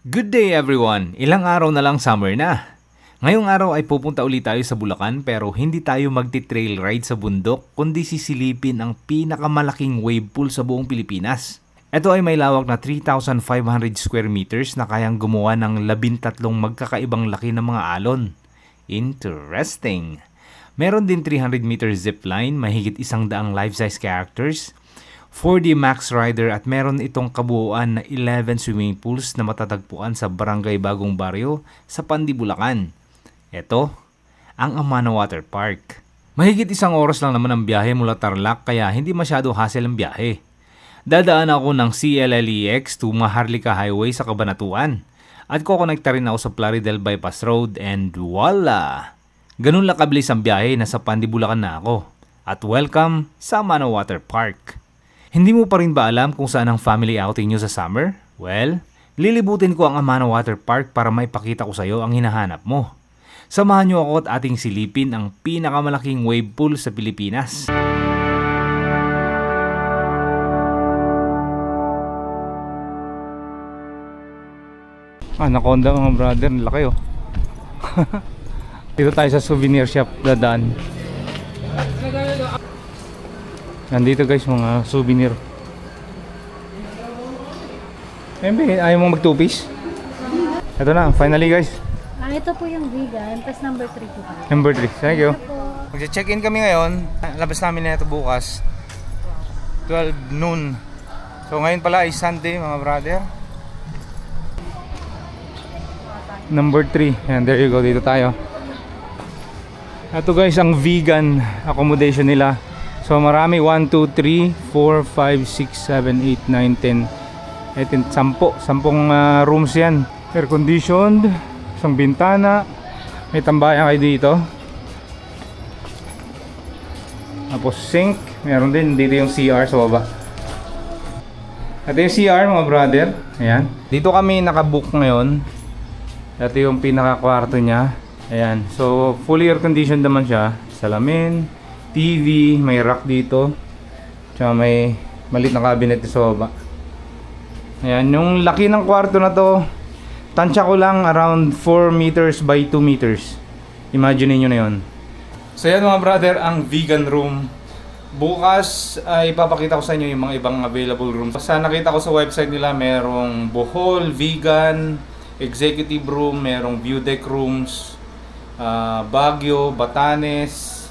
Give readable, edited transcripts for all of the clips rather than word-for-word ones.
Good day everyone! Ilang araw na lang summer na. Ngayong araw ay pupunta ulit tayo sa Bulacan pero hindi tayo magti-trail ride sa bundok kundi sisilipin ang pinakamalaking wave pool sa buong Pilipinas. Ito ay may lawak na 3,500 square meters na kayang gumawa ng 13 magkakaibang laki ng mga alon. Interesting! Meron din 300 meter zipline, mahigit 100 life-size characters, 4D Max Rider at meron itong kabuuan na 11 swimming pools na matatagpuan sa Barangay Bagong Baryo sa Pandi, Bulacan. Ito, ang Amana Water Park. Mahigit 1 oras lang naman ang biyahe mula Tarlac kaya hindi masyado hassle ang biyahe. Dadaan ako ng CLLEX to Maharlika Highway sa Cabanatuan at kukonekta rin ako sa Plaridel Bypass Road and voila! Ganun lang kabilis ang biyahe, nasa Pandi, Bulacan na ako. At welcome sa Amana Water Park. Hindi mo pa rin ba alam kung saan ang family outing nyo sa summer? Well, lilibutin ko ang Amana Water Park para maipakita ko sa iyo ang hinahanap mo. Samahan nyo ako at ating silipin ang pinakamalaking wave pool sa Pilipinas. Anaconda mga brother, laki oh. Dito tayo sa souvenir shop, dadaan. Nandito guys, mga souvenir. Siyempre, ayaw mong mag 2-piece? Ito na, finally guys. Ito po yung vegan, tapos number 3 po. Number 3, thank you. Mag-check-in kami ngayon. Labas namin na ito bukas 12 noon. So ngayon pala ay Sunday mga brother. Number 3, and there you go, dito tayo. Ito guys, ang vegan accommodation nila. So marami, 1, 2, 3, 4, 5, 6, 7, 8, 9, 10 10 rooms yan. Air conditioned, isang bintana, may tambayan kayo dito. Tapos sink, meron din dito yung CR sa baba. Ito yung CR mga brother. Ayan. Dito kami nakabook ngayon. Ito yung pinaka-kwarto niya. Ayan. So fully air conditioned naman siya. Salamin, TV, may rack dito, tsaka may maliit na cabinet sa baba. Ayan, yung laki ng kwarto na to, tansya ko lang around 4 meters by 2 meters. Imagine niyo na yun. So yan mga brother, ang vegan room. Bukas ay ipapakita ko sa inyo yung mga ibang available rooms. Sa nakita ko sa website nila, merong Bohol, vegan, executive room, merong view deck rooms, Baguio, Batanes,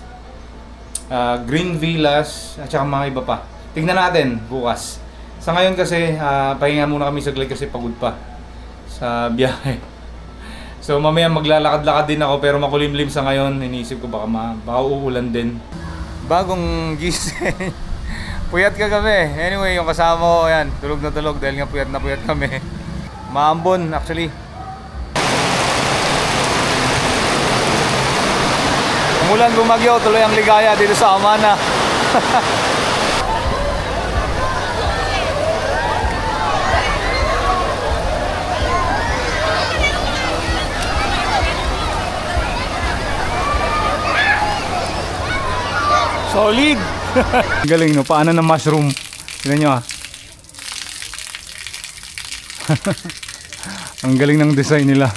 Green Villas at saka mga iba pa. Tingnan natin bukas. Sa ngayon kasi pahinga muna kami saglit kasi pagod pa sa biyahe. So mamaya maglalakad-lakad din ako pero makulimlim sa ngayon. Iniisip ko baka uulan din. Bagong gising. Puyat ka kami. Anyway, yung kasama ko yan, tulog na tulog dahil nga puyat na puyat kami. Maambon actually. Umulan, bumagyo, tuloy ang ligaya dito sa Amana. Solid! Galing no, paano ng mushroom? Tignan nyo ah. Ang galing ng design nila.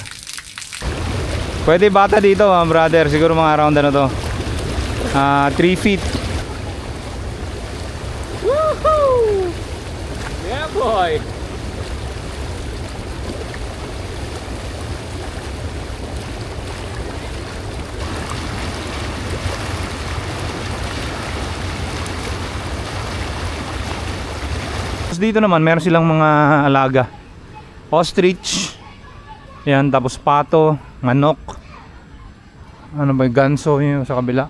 Pwede bata dito brother, siguro mga around ano to 3 feet. Woohoo! Yeah boy! Tapos dito naman meron silang mga alaga, ostrich. Yan, tapos pato, manok. Ano ba yung ganso yun sa kabila?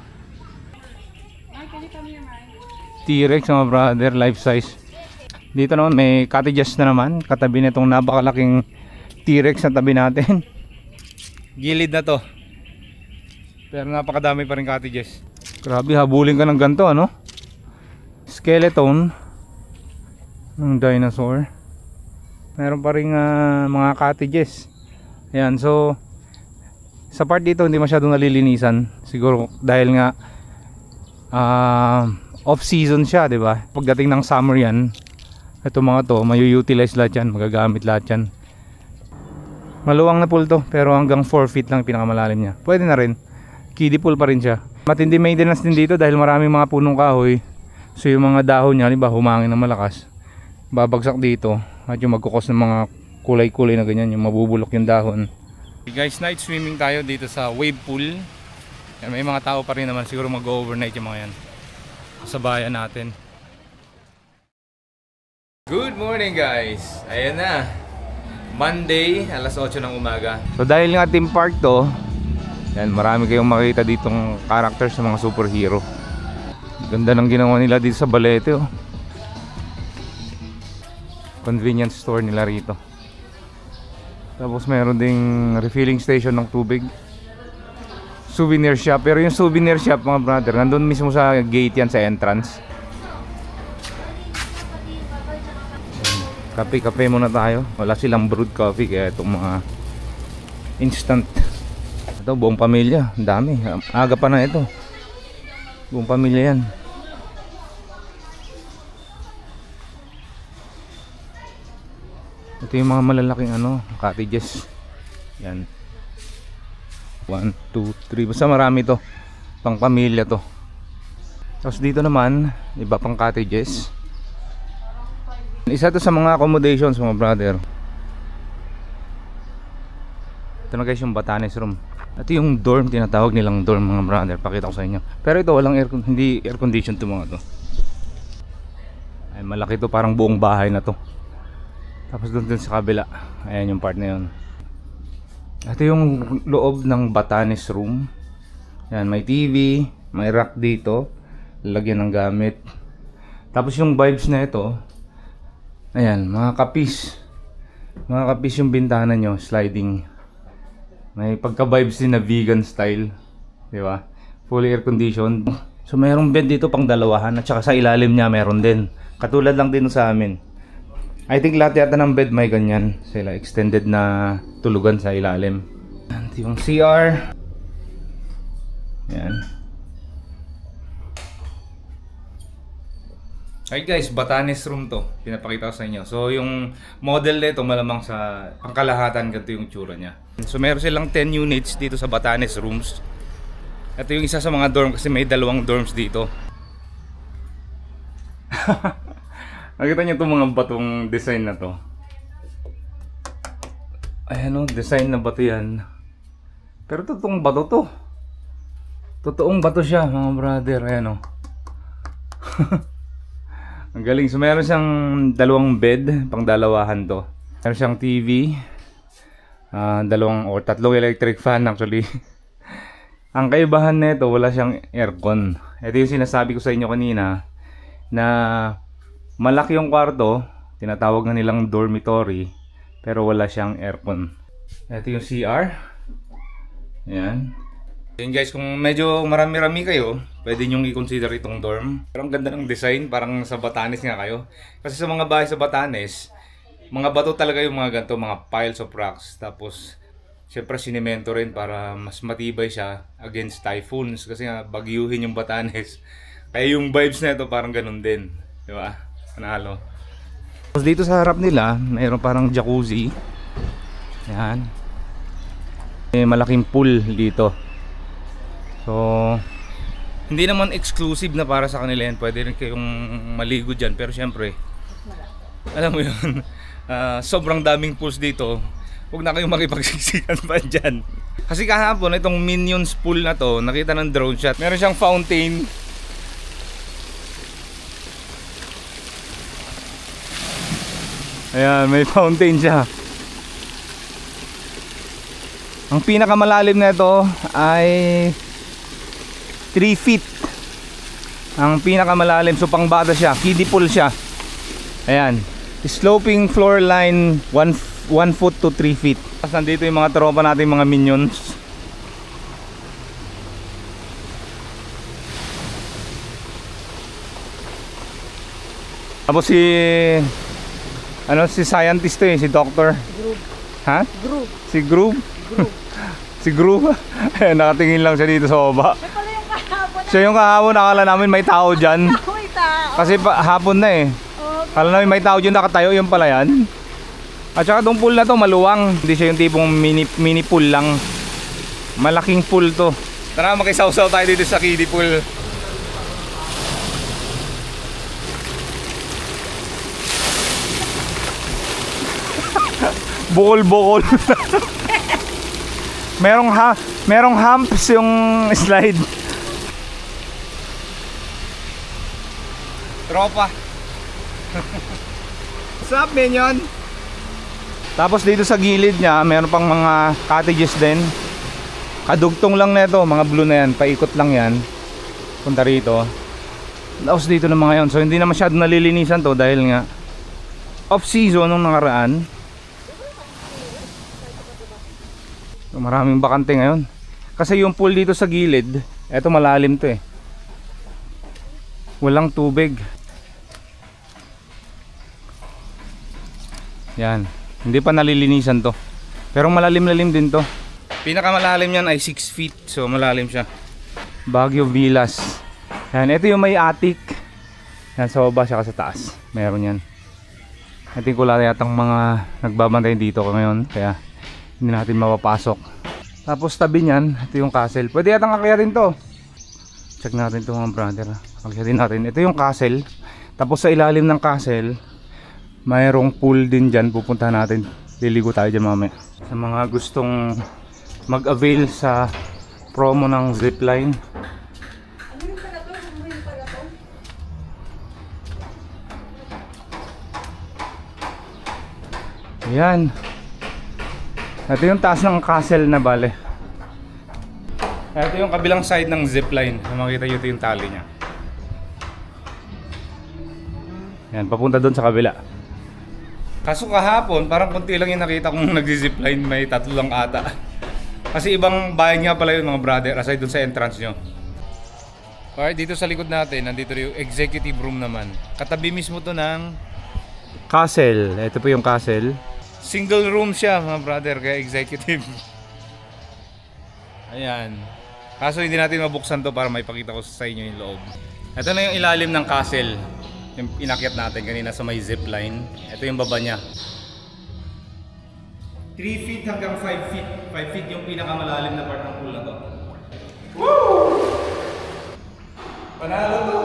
T-Rex mga brother, life size. Dito naman may cottages na naman, katabi nitong napakalaking T-Rex na tabi natin. Gilid na to. Pero napakadami pa rin cottages. Grabe, habulin ka ng ganito ano? Skeleton ng dinosaur. Meron pa rin mga cottages. Ayan, so sa part dito hindi masyadong nalilinisan. Siguro dahil nga off season siya, 'di ba? Pagdating ng summer 'yan, ito mga to, mayu-utilize lahat 'yan, magagamit lahat 'yan. Maluwang na pool to, pero hanggang 4 feet lang pinakamalalim niya. Pwede na rin. Kiddie pool pa rin siya. Matindi maintenance din dito dahil maraming mga punong kahoy. So yung mga dahon niya, halimbawa humangin na malakas, babagsak dito at yung magkukos ng mga kulay-kulay na ganyan, yung mabubulok yung dahon. Okay guys, night swimming tayo dito sa wave pool. Yan, may mga tao pa rin naman, siguro mag-overnight yung mga yan sa bayan natin. Good morning guys! Ayan na, Monday, alas 8 ng umaga. So dahil nga theme park to, yan, marami kayong makita ditong characters ng mga superhero. Ganda ng ginawa nila dito sa Balete, oh. Convenience store nila rito. Tapos mayroon ding refilling station ng tubig. Souvenir shop. Pero yung souvenir shop mga brother, nandun mismo sa gate yan, sa entrance. Kape-kape muna tayo. Wala silang brewed coffee, kaya itong mga instant. Ito buong pamilya, ang dami. Aga pa na ito. Buong pamilya yan. Ito yung mga malalaking cottages. Yan. 1, 2, 3. Basta marami to. Pang pamilya to. Tapos dito naman, iba pang cottages. Isa to sa mga accommodations mga brother. Ito na guys yung Batanes room. Ito yung dorm, tinatawag nilang dorm mga brother. Pakita ko sa inyo. Pero ito walang hindi air condition to mga to. Ay malaki to, parang buong bahay na to. Tapos doon sa kabila, ayan yung part na yun. Ito yung loob ng Batanes room. Ayan, may TV, may rack dito, lagyan ng gamit. Tapos yung vibes na ito, ayan, mga kapis. Mga kapis yung bintana nyo, sliding. May pagka-vibes din na vegan style, di ba? Fully air conditioned. So mayroong bed dito pang dalawahan at saka sa ilalim niya meron din. Katulad lang din sa amin. I think lahat yata ng bed may ganyan. Sila extended na tulugan sa ilalim. Ito yung CR. Yan. Alright guys, Batanes room to. Pinapakita ko sa inyo. So yung model nito malamang sa pangkalahatan ganito yung tsura niya. So meron silang 10 units dito sa Batanes rooms. Ito yung isa sa mga dorm kasi may dalawang dorms dito. Nakita niyo itong mga batong design na to. Ayan o, design na bato yan. Pero totoong bato to. Totoong bato siya mga brother. Ayan o. Ang galing. So meron siyang dalawang bed, pang dalawahan to. Meron siyang TV, dalawang o tatlong electric fan actually. Ang kaibahan nito, wala siyang aircon. Ito yung sinasabi ko sa inyo kanina na malaki yung kwarto, tinatawag na nilang dormitory, pero wala siyang aircon. Ito yung CR. Ayan. Yun guys, kung medyo marami-rami kayo, pwede nyong i-consider itong dorm. Pero ang ganda ng design, parang sa Batanes nga kayo. Kasi sa mga bahay sa Batanes, mga bato talaga yung mga ganito, mga piles of rocks. Tapos, syempre sinemento rin para mas matibay siya against typhoons. Kasi nga, bagyuhin yung Batanes. Kaya yung vibes na ito parang ganun din. Diba? Panalo. Tapos dito sa harap nila, mayroon parang jacuzzi. Yan. May malaking pool dito. So, hindi naman exclusive na para sa kanila yan. Pwede rin kayong maligo dyan. Pero syempre, alam mo yun, sobrang daming pools dito. Huwag na kayong makipagsiksikan pa dyan. Kasi kahapon, itong Minions pool na to, nakita ng drone shot. Meron siyang fountain. Ayan, may fountain siya. Ang pinakamalalim na ito ay 3 feet. Ang pinakamalalim, so pang bata siya, kiddie pool siya. Ayan, sloping floor line 1 foot to 3 feet. Tapos nandito yung mga tropa natin, mga minions. Tapos si scientist to eh, si doctor. Group. Ha? Group. Si Groove? Group. Si Groove? Nakatingin lang siya dito sa baba. Siya yung kahapon, nakala namin may tao dyan. May tao. Kasi hapon na eh. Kala namin may tao dyan nakatayo, yung pala yan. At saka itong pool na to maluwang. Hindi siya yung tipong mini pool lang. Malaking pool to. Tara, makisawsaw tayo dito sa kiddie pool. Bukol-bukol. merong humps yung slide. Tropa. What's up, Minion? Tapos dito sa gilid niya, meron pang mga cottages din. Kadugtong lang nito, mga blue na yan, paikot lang yan. Punta rito. Tapos dito ng mga yon. So hindi na masyado nalilinisan to dahil nga off season nung nakaraan. So, maraming bakante ngayon. Kasi yung pool dito sa gilid, eto malalim to eh. Walang tubig. Yan. Hindi pa nalilinisan to. Pero malalim-lalim din to. Pinakamalalim yan ay 6 feet. So malalim siya. Baguio Villas. Yan. Ito yung may attic. Yan sa baba siya sa taas. Meron yan. I think wala yatang mga nagbabantay dito ngayon. Kaya hindi natin mapapasok. Tapos tabi niyan, ito yung castle. Pwede yatang akyatin to. Check natin ito mga brother. Akyatin natin. Ito yung castle. Tapos sa ilalim ng castle, mayroong pool din dyan. Pupuntahan natin. Liligo tayo dyan mamaya. Sa mga gustong mag-avail sa promo ng zipline. Ayan. Ito yung taas ng castle na bale. Ito yung kabilang side ng zipline. Makita nyo ito yung tali nya. Yan, papunta doon sa kabila. Kaso kahapon, parang konti lang yung nakita kong nag-zipline. May 3 lang ata. Kasi ibang bayan nga pala yun mga brother. Aside doon sa entrance nyo. Alright, dito sa likod natin, nandito yung executive room naman. Katabi mismo to ng castle. Ito po yung castle. Single room siya mga brother, kaya executive. Ayan. Kaso hindi natin mabuksan to para maipakita ko sa inyo yung loob. Ito na yung ilalim ng castle. Yung inakyat natin kanina sa may zipline. Ito yung baba niya. 3 feet hanggang 5 feet. 5 feet yung pinakamalalim na part ng pool na to. Woo! Panalo to.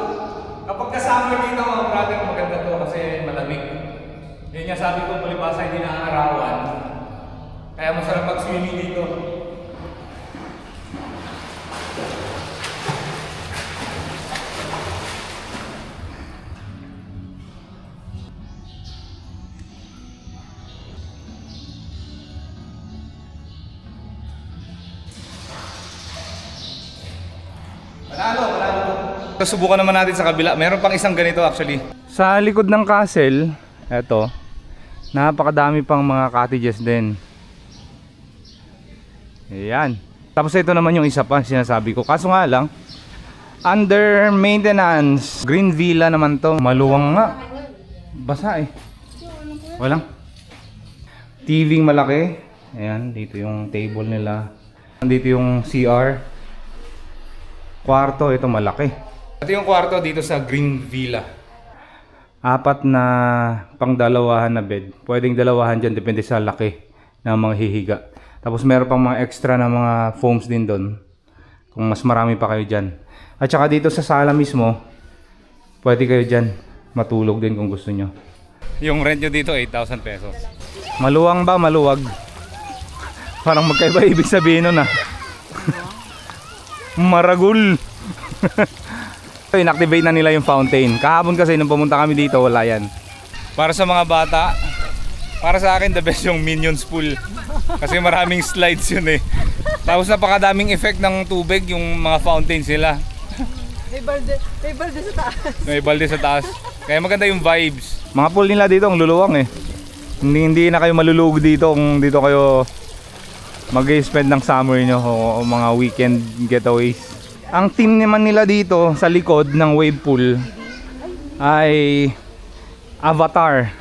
Kapag kasama dito mga brother, maganda to kasi malamig. Yun nga sabi ko, palibasa hindi naaarawan. Kaya masarap mag-swimming dito. Panalo to. Subukan naman natin sa kabila. Meron pang isang ganito actually. Sa likod ng castle, eto, napakadami pang mga cottages din. Ayan. Tapos ito naman yung isa pa sinasabi ko. Kaso nga lang, under maintenance. Green villa naman to. Maluwang nga. Basa eh. Walang. TV malaki. Ayan, dito yung table nila. Dito yung CR. Kwarto, ito malaki. Ito yung kwarto dito sa Green Villa. 4 na pangdalawahan na bed. Pwedeng dalawahan dyan, depende sa laki ng mga hihiga. Tapos meron pang mga extra na mga foams din doon. Kung mas marami pa kayo dyan. At saka dito sa sala mismo, pwede kayo dyan matulog din kung gusto nyo. Yung rent nyo dito, 8,000 pesos. Maluwang ba? Maluwag. Parang magkaiba ibig sabihin nun ah. Maragul. Inactivate na nila yung fountain. Kahapon kasi nung pumunta kami dito, wala yan. Para sa mga bata, para sa akin the best yung Minions pool. Kasi maraming slides yun eh. Tapos napakadaming effect ng tubig yung mga fountains nila. May balde sa taas. May balde sa taas. Kaya maganda yung vibes. Mga pool nila dito ang luluwang eh. Hindi na kayo malulugod dito kung dito kayo mag-spend ng summer nyo o mga weekend getaways. Ang team naman nila dito sa likod ng wave pool ay Avatar.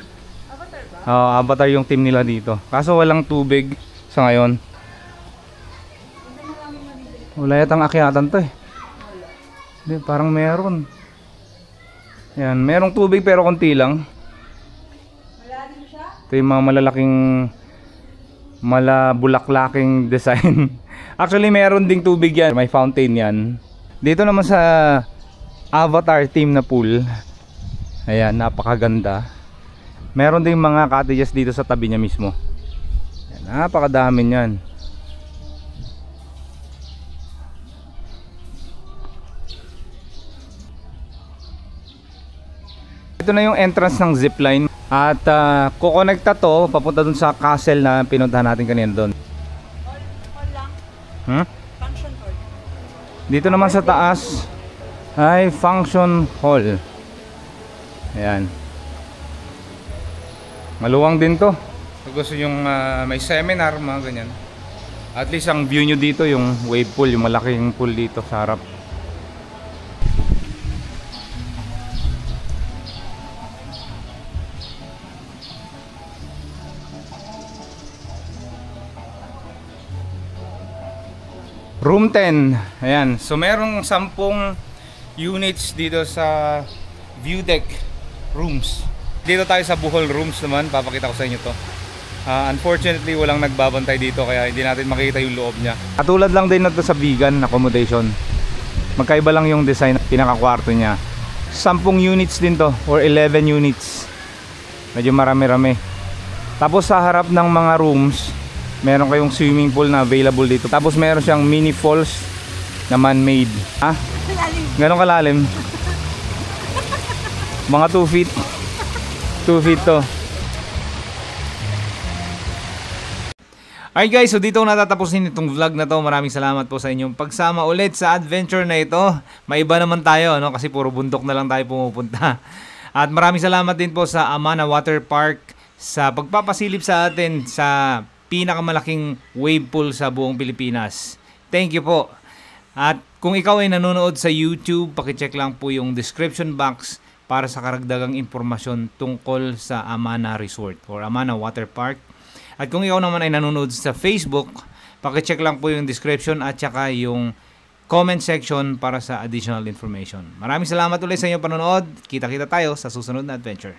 Avatar yung team nila dito. Kaso walang tubig sa ngayon. Wala yatang akyatan to eh. Hindi, parang meron. Yan, merong tubig pero konti lang. Wala Ito yung mga malalaking malabulaklaking design. Actually meron ding tubig yan, may fountain yan. Dito naman sa Avatar team na pool, ayan, napakaganda. Meron ding mga cottages dito sa tabi niya mismo. Ayan, napakadami niyan. Ito na yung entrance ng zipline. At kukonekta to papunta dun sa castle na pinuntahan natin kanina doon. Hall lang. Function hall. Dito naman sa taas ay function hall. Ayan. Maluwang din to. Kung gusto yung may seminar, mga ganyan. At least ang view nyo dito yung wave pool, yung malaking pool dito sa harap. Room 10. Ayan. So merong 10 units dito sa view deck rooms. Dito tayo sa Bohol rooms naman. Papakita ko sa inyo to. Unfortunately walang nagbabantay dito kaya hindi natin makita yung loob niya. Katulad lang din na to sa vegan accommodation. Magkaiba lang yung design ng pinakakwarto niya. 10 units din to or 11 units. Medyo marami-rami. Tapos sa harap ng mga rooms meron kayong swimming pool na available dito. Tapos meron siyang mini falls na man-made. Ha? Ganon kalalim? Mga 2 feet. 2 feet to. Alright guys, so dito ko natatapusin itong vlog na to. Maraming salamat po sa inyong pagsama ulit sa adventure na ito. May iba naman tayo, no? Kasi puro bundok na lang tayo pumupunta. At maraming salamat din po sa Amana Water Park sa pagpapasilip sa atin sa pinakamalaking wave pool sa buong Pilipinas. Thank you po. At kung ikaw ay nanonood sa YouTube, pakicheck lang po yung description box para sa karagdagang impormasyon tungkol sa Amana Resort or Amana Water Park. At kung ikaw naman ay nanonood sa Facebook, pakicheck lang po yung description at saka yung comment section para sa additional information. Maraming salamat ulit sa inyong panonood. Kita-kita tayo sa susunod na adventure.